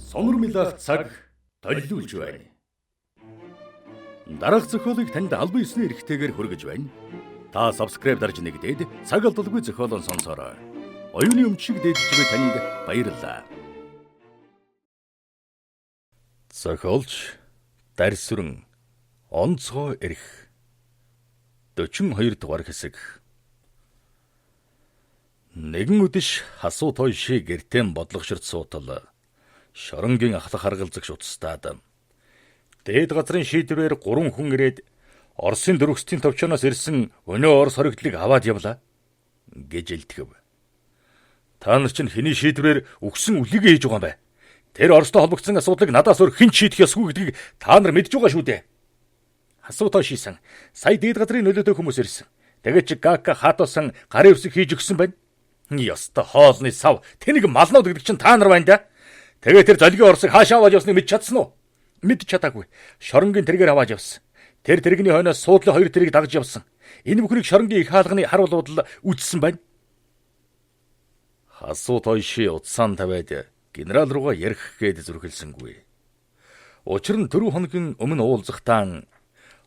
Сонор милах цаг толиулж байна. Дараах зохиолыг танд албан ёсны эрхтэйгээр хүргэж байна. Та subscribe дарж нэгдээд цаг алдалгүй зохиолон сонсороо. Оюуны өмчиг дээдж буй танд баярлалаа. Зохиолч Дарсүрэн онцгой эрх 42 дугаар хэсэг. Нэгэн үдэш хасуу тойши гэртэн бодлогоширт суутал Шоронгийн ахлах харгалзагш уцстаад дээд газрын шийдвэрээр 3 хүн ирээд Оросын дөрвөстийн товчоноос ирсэн өнөө Орос хоригдлыг аваад явлаа гэж илтгэв. Та нар чинь хэний шийдвэрээр өгсөн үлийг хийж байгаа юм бэ? Тэр Оростой холбогдсон асуудлыг надаас өөр хэн шийдэх ёсгүй гэдгийг та нар мэдж байгаа шүү дээ. Хасуутаа шийсэн. Сая дээд газрын нөлөөтэй хүмүүс ирсэн. Тэгээд чи Гака хаатуусан гарын үсэг хийж өгсөн байна. Ёстой хоолны сав. Тэнийг малнууд гэдэг чинь та нар байна да. Тэгээд тэр золгийн Оросыг хаашаа аваад явсныг мэдж чадсан уу? Мэдж чадаагүй. Шоронгийн тэргээр аваад явсан. Тэр тэрэгний хойноос суудлын 2 тэрэг дагж явсан. Энэ бүхнийг Шоронгийн их хаалганы харуулбал үзсэн байна. Хасуу тойши утсаан тавиад генерал руугаа ярих гээд зүрхэлсэнгүй. Учир нь 4 хоногийн өмнө уулзахтаа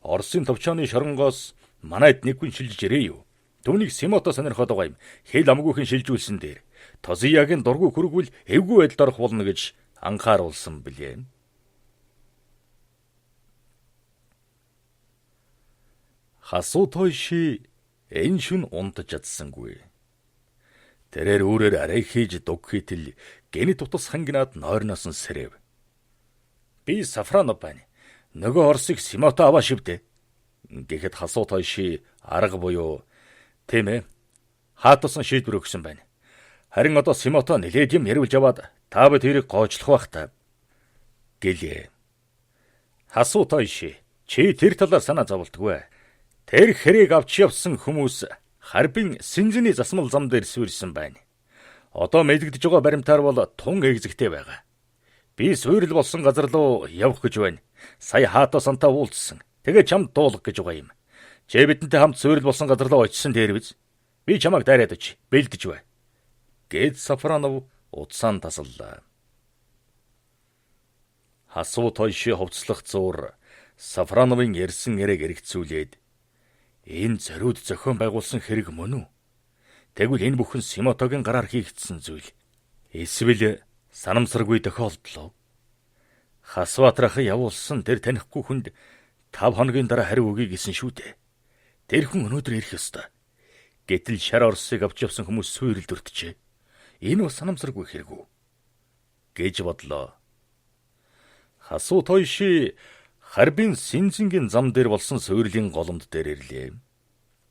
Оросын товчооны шоронгоос манайд нэг хүн шилжиж ирээ юу. Түүнийг Симото сонирхоод байгаа юм. Хэл амгүйхэн шилжүүлсэн дээр Тозиягийн дургүй хүргүүл эвгүй байдалд орох болно гэж анхааруулсан билээ. Хасуу тойши энэ шүн унтаж чадсангүй. Тэрээр өөрөөр арай хийж дуг хийтэл гэнэ тутас хангинаад нойрноос нь сэрэв. Би Сафронов байна. Нөгөө Оросыг Симото аваа шивдэ. Гэхэд хасуу тойши арга буюу тийм ээ. Хаатсан шийдвэр өгсөн байна. Харин одоо Симото нэлээд юм ярилж аваад та бид тэрийг гоочлох бах та. Гэлээ. Хасуу тойши чи тэр талаар санаа зовлтгүй. Тэр хэрэг авч явсан хүмүүс Харбин Синзэний засмал зам дээр суурьсан байна. Одоо мэдэгдэж байгаа баримтаар бол тун эгзэгтэй байгаа. Би суурил болсон газар руу явах гэж байна. Сая хаатасантаа уулзсан. Тэгээ чамд дуулах гэж байгаа юм. Чи бидэнтэй хамт суурил болсон газар руу очисон дээр биз? Би чамайг дайраад оч. Бэлдэж бай. Гэд Сафронов утсаан тасаллаа. Хасуу тойши хувцлах зуур Сафроновын ярьсан яриг эргэцүүлээд энэ зориуд зохион байгуулсан хэрэг мөн үү? Тэгвэл энэ бүхэн Симотогийн гараар хийгдсэн зүйл. Эсвэл санамсаргүй тохиолдол. Хасватрах явуулсан тэр танихгүй хүнд 5 хоногийн дараа хариу өгье гэсэн шүү дээ. Тэр хүн өнөөдөр ирэх ёстой. Гэтэл шар Оросыг авч явсан хүмүүс суурилд өртжээ. Энэ бас санамсаргүй хэрэг үү гэж бодлоо. Хасуу тойши Харбин Синзэнгийн зам дээр болсон суурилын голомд дээр ирлээ.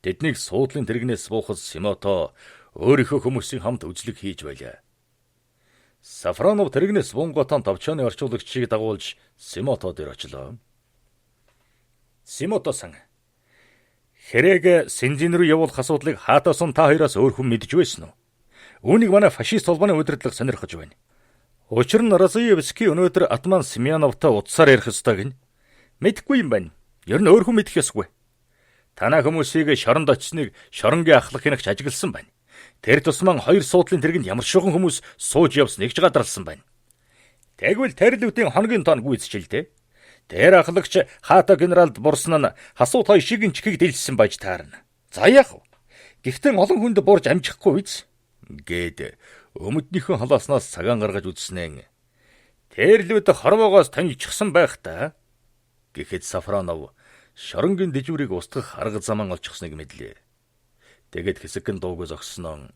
Тэднийг суудлын тэрэгнээс буухад Симото өөрийнхөө хүмүүсийн хамт үзлэг хийж байлаа. Сафронов тэрэгнээс бунготон товчооны орчуулагчийг дагуулж Симото дээр очлоо. Симото-сан хэрэг Синзэн рүү явуулах асуудлыг хаатасан та хоёроос өөр хүн мэдж байсан уу? Үүнийг манай фашист холбооны удирдлага сонирхож байна. Учир нь Разаевский өнөөдөр атман Семеновтой утсаар ярих ёстой гин. Мэдхгүй юм байна. Ер нь өөр хүн мэдэх ёсгүй. Танаа хүмүүсийг шоронд очсныг Шоронгийн ахлах хянагч ажигласан байна. Тэр тусман 2 суудлын тэргэнд ямар шуган хүмүүс сууж явсныг ч гадралсан байна. Тэгвэл тэрлүүдийн хоногийн тоон гүйцэжэлтэй. Тэр ахлагч хаата генералд бурсан нь хасуу тойшигийн чихийг дэлсэн байж таарна. За яах вэ? Гэхдээ олон хүнд бурж амжихгүй биз? Гэд өмднийхөө халааснаас цагаан гаргаж үзснээ. Тэрлүүд хорвоогоос таньчихсан байх та. Гэхэд Сафронов Шоронгийн дэжүүрийг устгах арга замаа олчихсныг мэдлээ. Тэгээд хэсэгэн дууг зогсноо.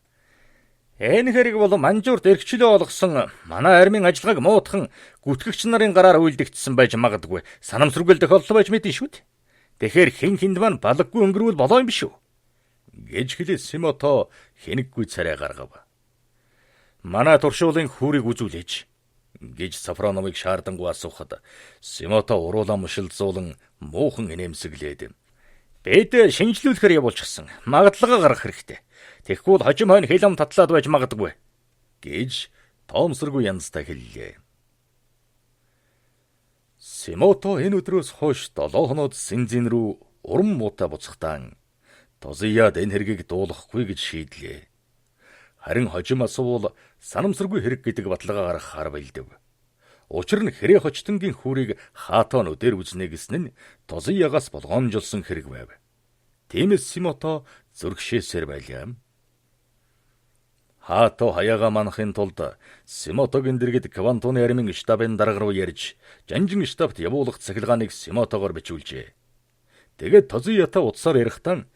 Энэ хэрэг бол манжуурт эрхчлөө олгосон манай армийн ажиллагааг муутхан гүтгэгч нарын гараар үйлдэгдсэн байж магадгүй. Санамсаргүй тохиолдол байж мэдэн шүү дээ. Тэгэхээр хэн хүнд маань балаггүй өнгөрүүл болоо юм биш үү? Гэж хэлээ Симото хэнэггүй царай гаргав. Манай туршуулын хүүрийг үзүүлээч гэж Сафроновыг шаардангуй асуухад Симото уруулаа мушилзуулан муухан инээмсэглээд бид шинжлүүлэхээр явуулчихсан. Магадлага гаргах хэрэгтэй. Тэгэхгүй хожим хойно хилам татлаад байж магадгүй гэж тоомсоргүй янзтай хэллээ. Симото энэ өдрөөс хойш 7 хоноод Синзэн рүү уран муутай буцахтаа Тозияад энэ хэргийг дуулахгүй гэж шийдлээ. Харин хожим асуувал санамсаргүй хэрэг гэдэг баталгаа гаргах арга илдэв. Учир нь хэрэг хочтонгийн хүүрийг хаатаа нүдээр үзнэ гэсэн нь Тозиягаас болгоомжлсон хэрэг байв. Тиймээс Симото зөргшээсээр байлаа. Хаатаа хаяага манахын тулд Симотогийн дэргэд Квантуны армийн штабын дарга руу ярьж, Жанжин штабт явуулах цахилгааныг Симотогоор бичүүлжээ. Тэгээд Тозиятай утсаар ярихдаа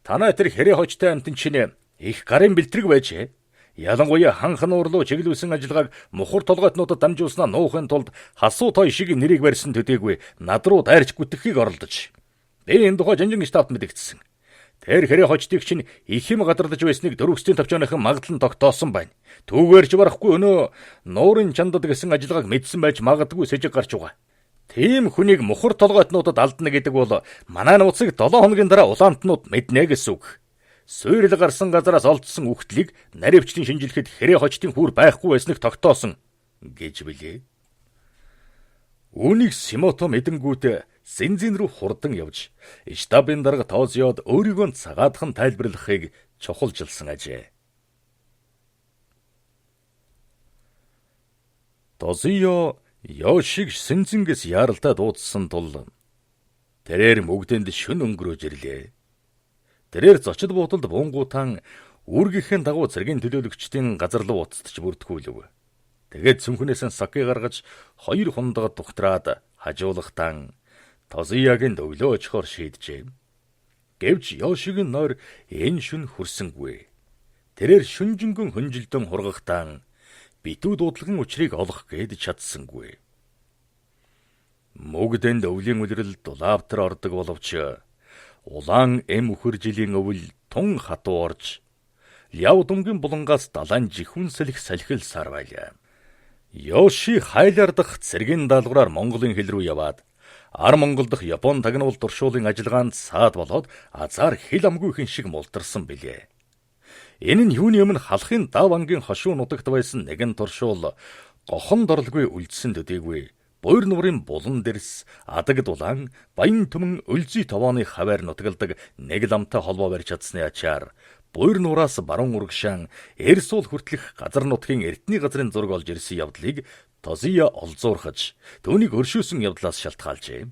танай тэр хэрэг хочтой амтэн чинь их гарын бэлтрэг байжээ. Ялангуяа ханхан уурлуу чиглүүлсэн ажиллагааг мухар толгойтнуудад дамжуулснаа нуухын тулд хасуу той шиг нэрийг барьсан төдийгүй над руу дайрч гүтгэхийг оролдож. Би энэ тухай Жанжин штабт мэдэгдсэн. Тэр хэрэг хочдыг чинь их юм гадарлаж байсныг дөрвөстийн товчооныхан магадлан тогтоосон байна. Түүгээрч барахгүй өнөө нуурын чандад гэсэн ажиллагааг мэдсэн байж магадгүй сэжиг гарч байгаа. Тийм хүнийг мухар толгойтнуудад алдна гэдэг бол манай нууцыг 7 хоногийн дараа улаантнууд мэднэ гэсэн үг. Суурил гарсан газараас олдсон үхтлийг наривчлан шинжилэхэд хэрэг хочдын хүүр байхгүй байсныг тогтоосон гэж билээ. Үүнийг Симото мэдэнгүүт Синзин рүү хурдан явж, штабын дарга Тозиод өөрийгөө цагаатхан тайлбарлахыг чухалжилсан ажээ. Тозио Ёшиг Синзингээс яаралтай дуудсан тул тэрээр мөгдөнд шүн өнгөрөөж ирлээ. Тэрээр зочид буудалд буунгуутан үүргийнхээ дагуу цэргийн төлөөлөгчдийн газар руу уцтаж бүртгүүлв. Тэгээд цүнхнээс нь саки гаргаж 2 хундагад тухтраад хажуулахтан Тозиягийн өглөө очихоор шийджээ. Гэвч Ёшигийн нойр энэ шүн хүрсэнгүй. Тэрээр шүнжэнгөн хөнжилдөн хургахтан битүү дуудлагын учрыг олох гээд чадсангүй. Мөгдөнд өвлийн үлрэл дулаавтар ордог боловч улаан эм өхөр жилийн өвөл тун хатуу орж Ляв думгийн булангаас далайн жихүүн салхил сар байлаа. Ёши хайлардах цэргийн даалгавраар Монголын хил рүү яваад Ар Монгол дахь Япон тагнуул туршуулын ажиллагаанд саад болоод азар хил амгүйхэн шиг мултарсан билээ. Энэ нь юуны өмнө халахын дав ангийн хошуу нутагт байсан нэгэн туршуул гохон дорлгүй үлдсэн төдийгүй Буйр нуурын булан дэрс, адаг дулаан, баян түмэн өлзий товооны хаваар нутгалдаг нэг ламтай холбоо барьж чадсны ачаар Буйр нуураас баруун урагшаан Эрсуул хүртэлх газар нутгийн эртний газрын зураг олж ирсэн явдлыг Тозио олзуурхаж, түүнийг өршөөсөн явдлаас шалтгаалжээ.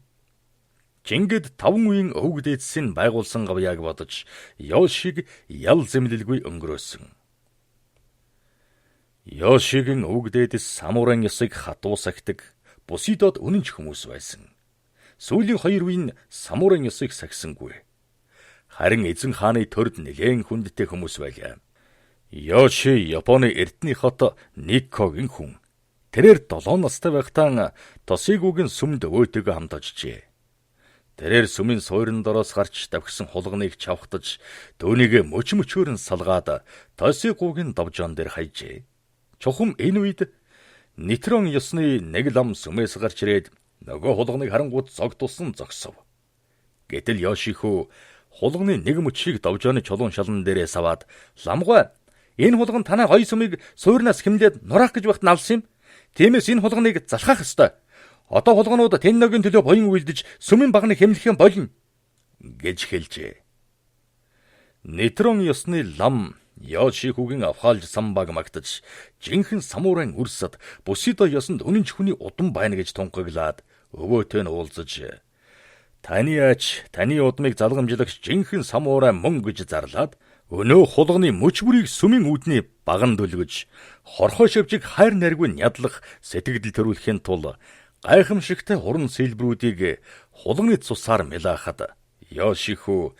Чингэд 5 үеийн өвөг дээдсийн байгуулсан гавьяаг бодож, Ёшиг ял зэмлэлгүй өнгөрөөсөн. Ёшигийн өвөг дээдэс самурайн ёсыг хатуу сахидаг, Бусидод үнэнч хүмүүс байсан. Сүүлийн 2 үеийн самурайн ёсыг сахисангүй. Харин эзэн хааны төрд нэлээн хүндтэй хүмүүс байлаа. Ёши Японы эрдний хот Никкогийн хүн. Тэрээр 7 настай байхдаа Тосигугийн сүмд өвөөтэйгээ хамт очжээ. Тэрээр сүмийн суурин дороос гарч давхсан хулганыг чавхтаж, түүнийг мөчмөчөөр нь салгаад Тосигугийн довжоон дээр хайжээ. Чухам энэ үед Нитрон ёсны нэг лам сүмээс гарч ирээд нөгөө хулганыг харангуут зог тусан зогсов. Гэтэл Ёшихөө хулганы нэг мөчийг довжооны чулуун шалан дээрээ саваад ламгай энэ хулган танай гоё сүмийг суурнаас хэмлээд нураах гэж багт навсан юм. Тиймээс энэ хулганыг залхах ёстой. Одоо хулганууд Тэнногийн төлөө буян үйлдэж сүмийн багныг хэмлэхин болно гэж хэлжээ. Нитрон ёсны лам Ёшихүүгийн авхаалж самбаг магтаж, жинхэнэ самурайн үрсэд Бусидо ёсонд үнэнч хүний удам байна гэж тунхаглаад өвөөтэй нь уулзаж, таны ач, таны удмыг залгамжлагч жинхэнэ самурай мөн гэж зарлаад, өнөө хулганы мөч бүрийг сүмийн үүдний баган дөлгөж, хорхой шавжиг хайр найргүй нядлах сэтгэл төрүүлэхийн тулд гайхамшигтай хуран сэлбрүүдийг хулганы цусаар мэлаахад Ёшихүү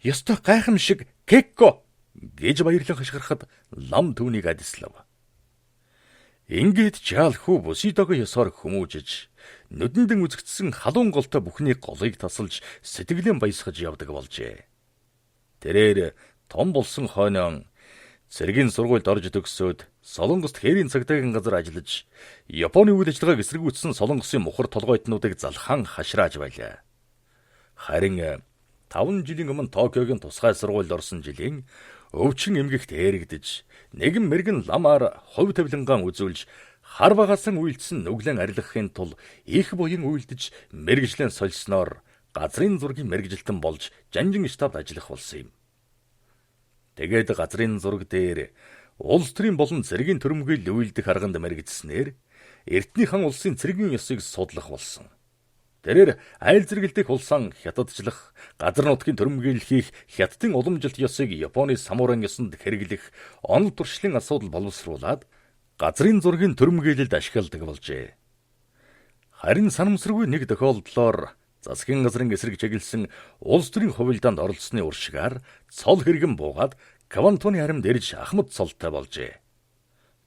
"Ёстой гайхамшиг Кекко" гэж баярлан хашгирахад лам түүнийг адислав. Ингээд жаалхүү Бусидогийн ёсоор хүмүүжиж, нүдэндэн үзэгдсэн халуун голтой бүхний голыг тасалж сэтгэлэн баясгаж явдаг болжээ. Тэрээр том болсон хойноо цэргийн сургуульд орж төгсөөд Солонгост хээрийн цагдаагийн газар ажиллаж, Японы үйл ажиллагааг эсэргүүцсэн Солонгосын мухар толгойтнуудыг залхан хашрааж байлаа. Харин 5 жилийн өмнө Токиогийн тусгай сургуульд орсон жилийн өвчин эмгэгт эргэж, нэгэн мэргэн ламаар хувь тавилангаан үзүүлж, хар багасан үйлдсэн нүглэн арилгахын тулд их буян үйлдэж, мэргэжлэн сольсноор газрын зургийн мэргэжилтэн болж Жанжин штабд ажиллах болсон юм. Тэгээд газрын зураг дээр улс төрийн болон цэргийн төрөмгөл үйлдэх арганд мэрэгдснээр Эртний хан улсын цэргийн ёсыг судлах болсон. Тэрээр айл зэргэлдэх улсаан хятадчлах, газар нутгийн төрөмгөл хийх хятадын уламжилт ёсыг Японы самурайн ёсонд хэрэглэх онол туршлын асуудал боловсруулад газрын зургийн төрөмгөлд ашигладаг болжээ. Харин санамсаргүй нэг тохиолдлоор засгийн газрын эсрэг чиглэсэн улс төрийн хувилдаанд оролцсны уршигаар цол хэрэгэн буугаад Квантуны харимд ирж Ахмад цолтой болжээ.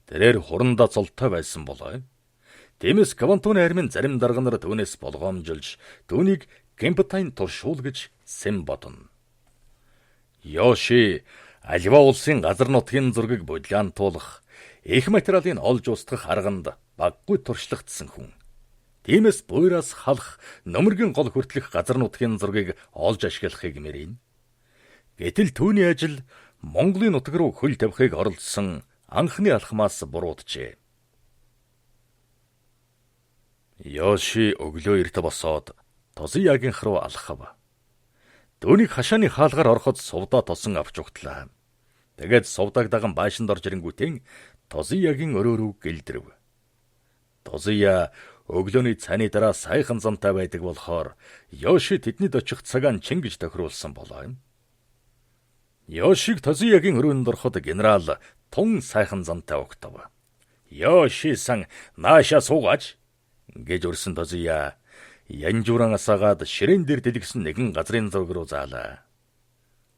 Тэрээр хурандаа цолтой байсан болоо. Тиймээс Квантуны харимын зарим дарга нар түүнээс болгоомжилж түүнийг Кемпатайн туршуул гэж сэм бодно. Йоши аливаа улсын газар нутгийн зургийг бодлоантуулах, их материалыг олж устгах арганд баггүй туршлагдсан хүн. Тиймээс буйраас халах, нөмөргийн гол хүртэлх газар нутгийн зургийг олж ашиглахыг мэрийн. Гэтэл түүний ажил Монголын нутаг руу хөл тавихыг оролдсон анхны алхмаас бурууджээ. Йоши өглөө эрт босоод Тозиягийн руу алхав. Түүнийг хашааны хаалгаар ороход сувдаа тосон авч угтлаа. Тэгээд сувдааг даган байшинд орж ирэнгүүтэн Тозиягийн өрөө рүү гэлдрэв. Тозия өглөөний цайны дараа сайхан замтай байдаг болохоор Йоши тэднийд очих цагаан чингэж тохируулсан болоо. Йошиг Тозиягийн өрөөнд ороход генерал тун сайхан замтай огтов. Йоши-сан нааша суугаач гэж өрсөн Тозия янжууран асаагаад ширээн дээр дэлгэсэн нэгэн газрын зураг руу заалаа.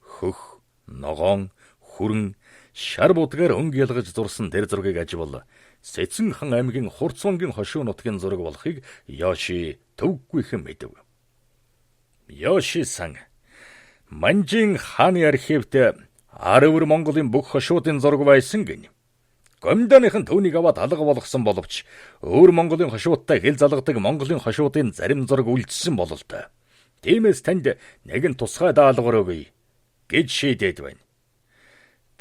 Хөх, ногоон, хүрэн, шар будгаар өнгө ялгаж зурсан тэр зургийг аживал Сэцэн хан аймгийн Хурцвангийн хошуу нутгийн зураг болохыг Йоши төвггүйхэн мэдэв. Йоши-сан Манжин хааны архивт Арвар Монголын бүх хошуудын зураг байсан гин. Гомдооныхан түүнийг аваад алга болгосон боловч өөр Монголын хошуудтай хэл залгадаг Монголын хошуудын зарим зураг үлдсэн бололтой. Тиймээс танд нэгэн тусгай даалгавар өгье гэж шийдээд байна.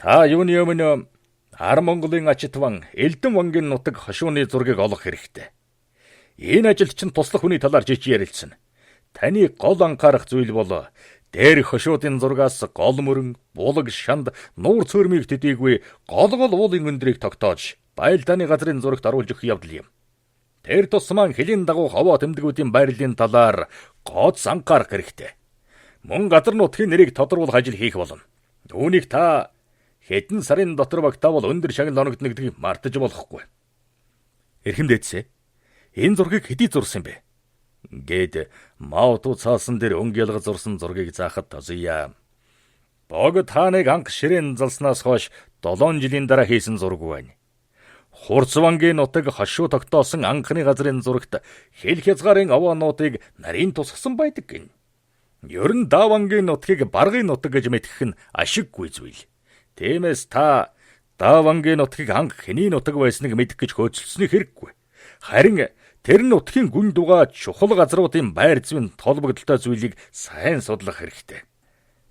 Та юуны өмнө Ар Монголын Ачтван, Элдэн вангийн нутаг хошууны зургийг олох хэрэгтэй. Энэ ажилд чинь туслах хүний талаар жиж ярилцсан. Таны гол анхаарах зүйл бол дээр хошуудын зургаас гол мөрөн, булаг, шанд, нуур цөөрмийг төдийгүй гол уулын өндрийг тогтоож, байлдааны газрын зурагт оруулж өгөх явдал юм. Тэр тусмаа хэлийн дагуу ховоо тэмдгүүдийн байрлалын талаар гоц анхаарах хэрэгтэй. Мөн газар нутгийн нэрийг тодруулах ажил хийх болно. Үүнийг та хэдэн сарын дотор багтаавал өндөр шагнал оногдно гэдгийг мартаж болохгүй. Эрхэмдээдсэ. Энэ зургийг хэдий зурсан бэ? Гэд Маоту цаасан дээр өнгө ялгаж зурсан зургийг заахад Тозия. Богд хааныг анх ширээн залснаас хойш 7 жилийн дараа хийсэн зураг байна. Хурцвангийн нутаг хошуу тогтоосон анхны газрын зурагт хэл хязгаарын овоонуудыг нарийн тусгасан байдаг гин. Ер нь Давангийн нутгийг баргын нутаг гэж мэдэх нь ашиггүй зүйл. Тиймээс та Давангийн нутгийг анх хэний нутаг байсныг мэдэх гэж хөөцөлсөний хэрэггүй. Харин тэр нутгийн гүн дугаа чухал газруудын байр зүйн толбогдолтой зүйлийг сайн судлах хэрэгтэй.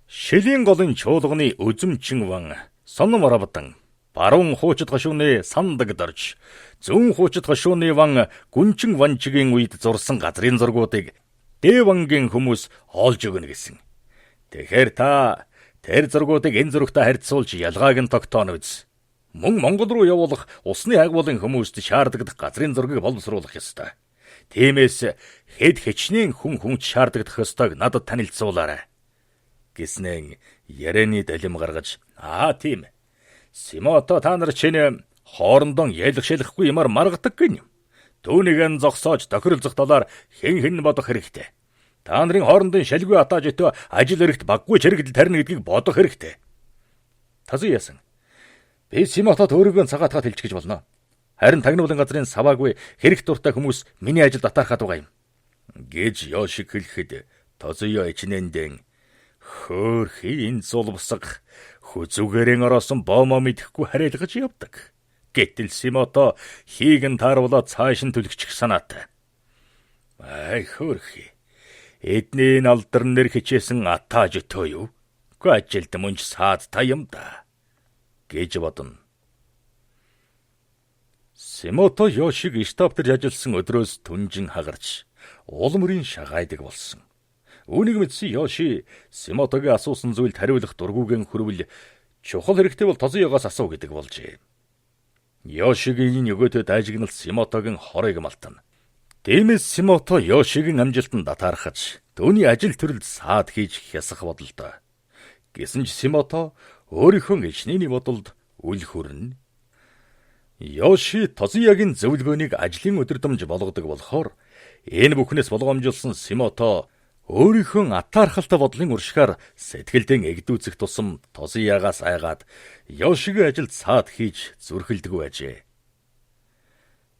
Шилийн голын чуулганы өзөмчин ван, Соном Оравдан, баруун хуучид хошууны Сандаг дорж, зүүн хуучид хошууны ван Гүнчин ванчигийн үед зурсан газрын зургуудыг Дэвангийн хүмүүс олж өгнө гэсэн. Тэгэхээр та тэр зургуудыг энэ зурагтай харьцуулж ялгааг нь тогтооно биз. Мөн Монгол руу явуулах усны агуулгын хүмүүст шаарддаг газрын зургийг боловсруулах ёстой. Тиймээс хэд хичнээн хүн шаарддаг ёстойг надад танилцуулаарай. Гэснээр ярианы далим гаргаж тийм. Симото та нар чинь хоорондоо ялгшилахгүй юмар маргадаг гин. Түүнийг зогсоож тохиролцох талаар хэн бодох хэрэгтэй. Та нарын хоорондын шалгүй атааж өтөө ажил хэрэгт баггүй чирэгдэл тарина гэдгийг бодох хэрэгтэй. Тозияасан. Би Симотод өөрийгөө цагаатгаад хэлчих гэж болно. Харин тагнуулын газрын саваагүй хэрэг дуртай хүмүүс миний ажилд атаархаад байгаа юм. Гэж Йоши хэлэхэд Тозия ичнэндэн хөөхий энэ зулбсаг хүзүүгээрэн ороосон бомоо мэдэхгүй хариалгаж явдаг. Гэтэл Симото хийгэн тааруулаад цааш нь түлхчих санаатай. Хөөхий. Эдний алдар нэр хичээсэн атааж өтөө юу? Гү ажилд мөнч саад та юм да. Гэж бодно. Симото Йошиг штабтер ажилласан өдрөөс түнжин хагарч улмөрийн шагайдаг болсон. Үүнийг мэдсэн Йоши Симотогийн асуусан зүйлд хариулах дургүйгэн хөрвөл Чухал хэрэгтэй бол Тозуягаас асуу гэдэг болжээ. Ёшигийн нөгөөдөө дайжигналт Симотогийн хорыг малтана. Дэмэс Симото Ёшигийн амжилтанд татаархаж түүний ажил төрөлд саад хийж хясах бодолтой. Гэсэн ч Симото өөрийнхөө ичнээний бодолд үл хүрнэ. Ёши Тозуягийн зөвлөгөөнийг ажлын өдөрдөмж болгодог болохоор энэ бүхнээс болгоомжуулсан Симото өөрийнхөө атаархалтай бодлын уршихаар сэтгэлдээ эгдүүцэх тусам Тозуягаас айгаад Ёшигийн ажилд саад хийж зүрхэлдэггүй ажээ.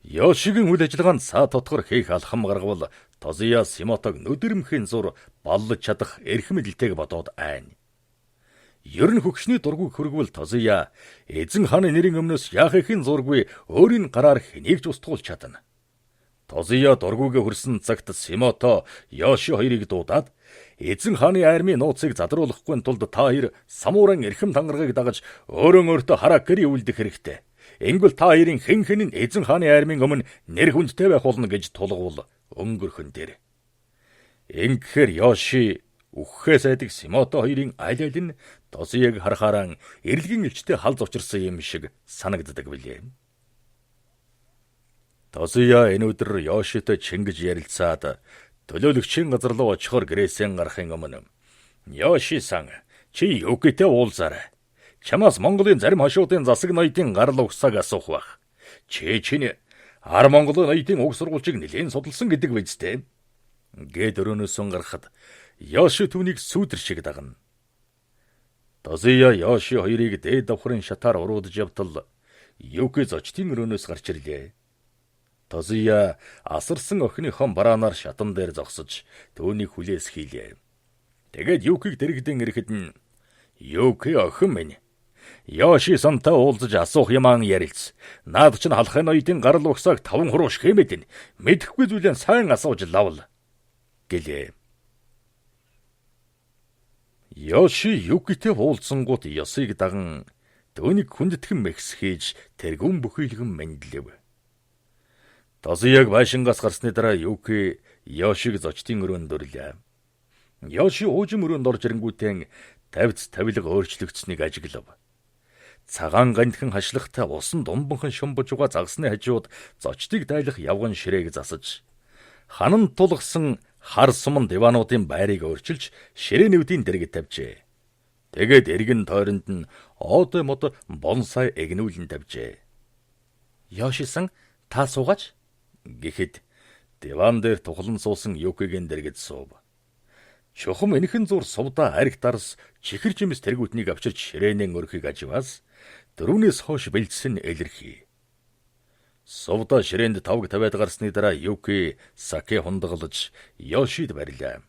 Ёшигийн үйл ажиллагаанд саад тотгор хийх алхам гаргавал Тозуя Симотог нүдэрмхийн зур баллаж чадах эрхмэлтэйг бодоод айна. Ер нь хөгшний дургүйг хөргвөл Тозуя эзэн хааны нэрийн өмнөөс яахын зургүй өөрийн гараар хэнийг ч устгуулж чадна. Тозуя дургүйгээ хөрсөн цагт Симото Ёши хоёрыг дуудаад эзэн хааны армийн нууцыг задруулахгүй тулд та хоёр самууран эрхэм тангарагыг дагаж өөртөө хараккери үлдэх хэрэгтэй. Ингэвэл та хоёрын хэн нь эзэн хааны армийн өмнө нэр хүндтэй байх болно гэж тулгуул өнгөрхөн дээр. Ингэхээр Ёши үххээс айдаг Симото хоёрын аль аль нь Тозуяг харахаараа эрэлгийн элчтэй халз учирсан юм шиг санагддаг билээ. Тозуя энэ өдөр Ёшитой чингэж ярилцаад төлөөлөгчийн газар руу очихоор гэрээсээ гарахын өмнө Ёши-сан чи Юкитэй уулзаарай. Чамаас Монголын зарим хошуудын засаг ноёдын гарал угсааг асуух байх. Чиний Ар Монголын ноёдын уг сургуульчийг нэлээд судалсан гэдэг биз дээ. Гээд өрөөнөөс гарахад Ёши түүнийг сүүдэр шиг дагна. Тозуя Ёши хоёрыг дээд давхрын шатаар уруудж явтал Юки зочдын өрөөнөөс гарч ирлээ. Тозуя асарсан охиныхон бараанаар шатан дээр зогсож түүнийг хүлээс хийлээ. Тэгээд Юкиг дэрэгдэн ирэхэд нь Юки охин минь. Ёши-сантай уулзаж асуух юман ярилц. Наад чинь халахын ноёдын гарал угсааг 5 хурууш хэмэдэн мэдэхгүй зүйлэн сайн асууж лавл гэлээ. Ёши Юкитэй уулзсангууд ёсыг даган түүнийг хүндэтгэн мэгс хийж тэргүүн бүхийлгэн мэдлэв. Тозуяг байшингаас гарсны дараа Юки Ёшиг зочдын өрөөнд өрлөө. Ёши уужим өрөөнд орж ирэнгүүтэн тавьц тавилга өөрчлөгдсөнийг ажиглав. Цагаан гандхан хашлахтай усан думбанхан шумбажуга загсны хажууд зочдыг дайлах явган ширээг засаж ханан тулгсан хар суман диваануудын байрыг өөрчилж ширээнүүдийн дэргэд тавьжээ. Тэгээд эргэн тойронд нь оодой мод бонсай эгнүүлэн тавьжээ. Ёши-сан та суугаач гэхэд диван дээр тухлан суусан Юкигийн дэргэд суув. Чухам энэхэн зур сувда арх дарс чихэр жимс тэргүүтнийг авчирч ширээнэн өрхийг аживаас дөрөвнөөс хойш бэлдсэн илэрхий. Сувда ширээнд тавг тавиад гарсны дараа Юки саке хундаглаж Ёшид барилаа.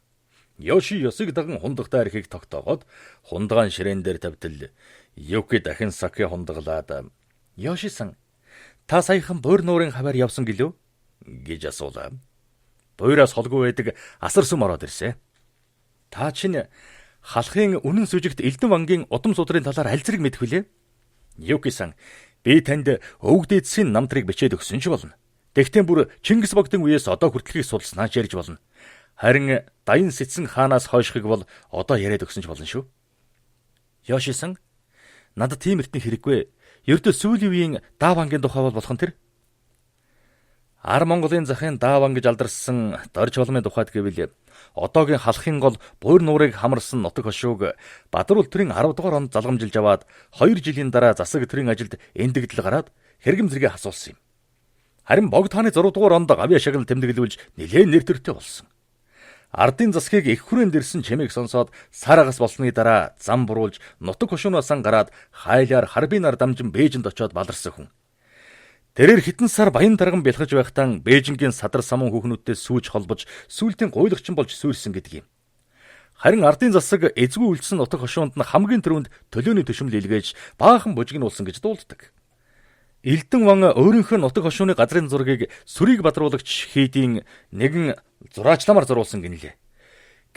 Ёши ёсыг даган хундагтай архийг тогтоогоод хундагаан ширээн дээр тавьтал Юки дахин саке хундаглаад Ёши-сан та саяхан буур нуурын хаваар явсан гэлөө гэж асуулаа. Буураас холгүй байдаг асар сүм ороод ирсэн. Та чинь халахын үнэн сүжигт Элдэн вангийн удам судрын талаар аль зэрэг мэдэх вүлээ? Юки-сан би танд өвөг дээдсийн намтрыг бичээд өгсөн ч болно. Тэгтээ бүр Чингис Богдын үеэс одоо хүртэлхийг судалснаа ярьж болно. Харин Даян Сэцэн хаанаас хойшхыг бол одоо яриад өгсөн ч болно шүү. Ёши-сан надад тийм эртний хэрэггүй. Ердөө сүүлийн үеийн Давангийн тухай бол болох нь тэр. Ар Монголын захын Даван гэж алдарсан дорж холмын тухайд гэвэл одоогийн халахын гол буур нуурыг хамарсан нутаг хошууг Бадар ултрын 10 дугаар онд залгамжилж аваад 2 жилийн дараа засаг төрийн ажилд эндэгдэл гараад хэрэгэм зэрэгээ хасуулсан юм. Харин Богд хааны 6 дугаар онд гавьяа шагнал тэмдэглүүлж нэлээд нэр төртэй болсон. Ардын засгийг их хүрээнд ирсэн чимээг сонсоод сарагас болсны дараа зам буруулж нутаг хошуунаас гараад хайлаар харбын нар дамжин Бээжинд очоод баларсан хүн. Тэрээр хитэн сар баян тарган бэлхэж байхдаа Бээжингийн садар самун хүүхнүүдтэй сүүж холбож сүүлтийн гуйлагчин болж сүйрсэн гэдэг юм. Харин ардын засаг эзгүй үлдсэн нутаг хошуунд нь хамгийн түрүүнд төлөөний төшмөл илгээж баахан бужигнуулсан гэж дуулдаг. Элдэн ван өөрийнхөө нутаг хошууны газрын зургийг сүрийг бадруулагч хийдийн нэгэн зураачламаар зурулсан гинлээ.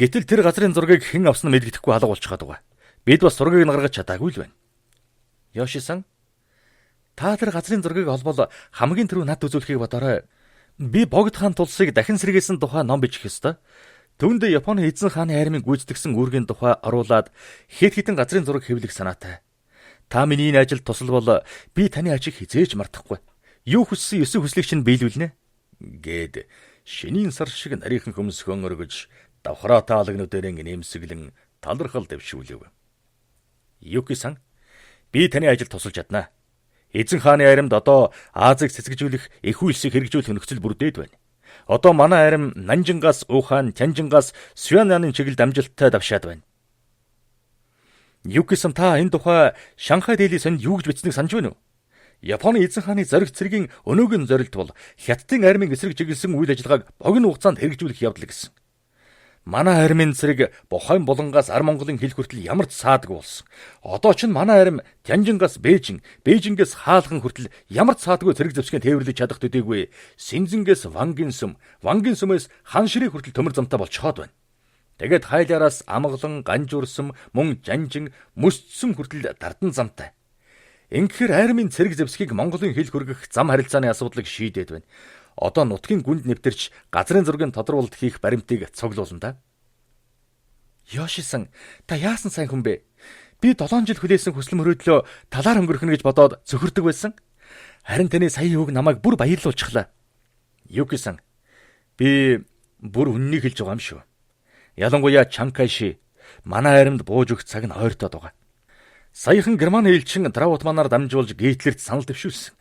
Гэтэл тэр газрын зургийг хэн авсан мэдгэдэхгүй алга болчиход байгаа. Бид бас зургийг гаргаж чадаагүй л байна. Ёши-сан та тэр газрын зургийг олбол хамгийн түрүү над үзүүлэхийг бодоорой. Би Богд хаан тулсыг дахин сэргээсэн тухай ном бичих ёстой. Түүнд Японы эзэн хааны армийн гүйцэтгэсэн үүргийн тухай оруулаад хэд хэдэн газрын зураг хэвлэх санаатай. Та миний энэ ажилд тусал бол би таны ажиг хизээж мартахгүй. Юу хүссэн ёсоо хүслийг чинь биелүүлнэ гэд шинийн сар шиг нарийнхан хөмсгөн өргөж давхраа таалагнуудаар нэмсэглэн талархал дэвшүүлв. Юки-сан, би таны ажилд тусалж чаднаа. Эзэн хааны аримд одоо Азийг цэцгэжүүлэх их үйлсийг хэрэгжүүлэх нөхцөл бүрдээд байна. Одоо манай арим Нанжингаас Ухаан, Тянжингаас Сюаньнанын чиглэлд амжилттай давшаад байна. Юки-сан, та энэ тухай Шанхай дээлийн сонд юу гэж бичсэнийг санаж байна уу? Японы эзэн хааны зориг цэргийн өнөөгийн зорилт бол Хятадын армийн эсрэг чиглэсэн үйл ажиллагааг богино хугацаанд хэрэгжүүлэх явдал гэсэн. Манай армийн цэрэг Бохайн булангаас Ар Монголын хил хүртэл ямар ч саадгүй болсон. Одоо ч манай арим Тянжингаас Бээжин, Бээжингээс Хаалхан хүртэл ямар ч саадгүй цэрэг зэвсгийн тээвэрлэж чадах төдийгүй Синзэнгээс Вангийн сүмээс Хан Ширээ хүртэл төмөр замтай болчиход байна. Тэгээд хайлаараас Амгалан, Ганжуурсам, мөн Жанжин, Мөсцсөн хүртэл дардан замтай. Ингэхээр армийн цэрэг зэвсгийг Монголын хил хүргэх зам харилцааны асуудлыг шийдээд байна. Одоо нутгийн гүнд нэвтэрч газрын зургийн тодорхойлолт хийх баримтыг цуглуулна да. Йоши-сан, та яасан сайн хүн бэ? Би 7 жил хүлээсэн хүсэл мөрөөдлөө талаар өнгөрөхнө гэж бодоод цөхөрдөг байсан. Харин таны саяын үг намайг бүр баярлуулчихлаа. Юки-сан, би бүр үннийг хэлж байгаа юм шүү. Ялангуяа Чан Кайши манай аримд бууж өгөх цаг нь ойртоод байгаа. Саяхан Германы элчин Драутманаар дамжуулж Гитлерт санал дэвшүүлсэн.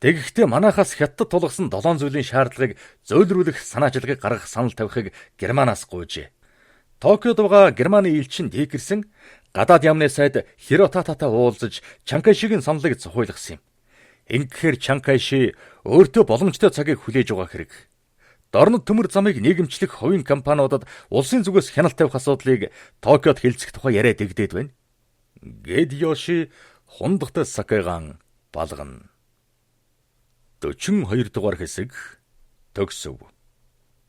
Тэгэхдээ манайхаас Хятад тулгасан 7 зүйлийн шаардлагыг зөөлрүүлэх санаачилгааг гаргах санал тавихыг Германаас гуйжээ. Токиод байгаа Германы элчин Декерсэн гадаад яамны сайд Хиротататай уулзаж Чан Кайшигийн саналыг зохиолгосон юм. Ингэхээр Чан Кайши өөртөө боломжтой цагийг хүлээж байгаа хэрэг. Дорнод төмөр замыг нийгэмчлэх хувийн компаниудад улсын зүгээс хяналт тавих асуудлыг Токиод хэлцэх тухай яриа дэгдээд байна. Гэд Йоши хундахтай Сакайгаан балгана. 42 дугаар хэсэг төгсөв.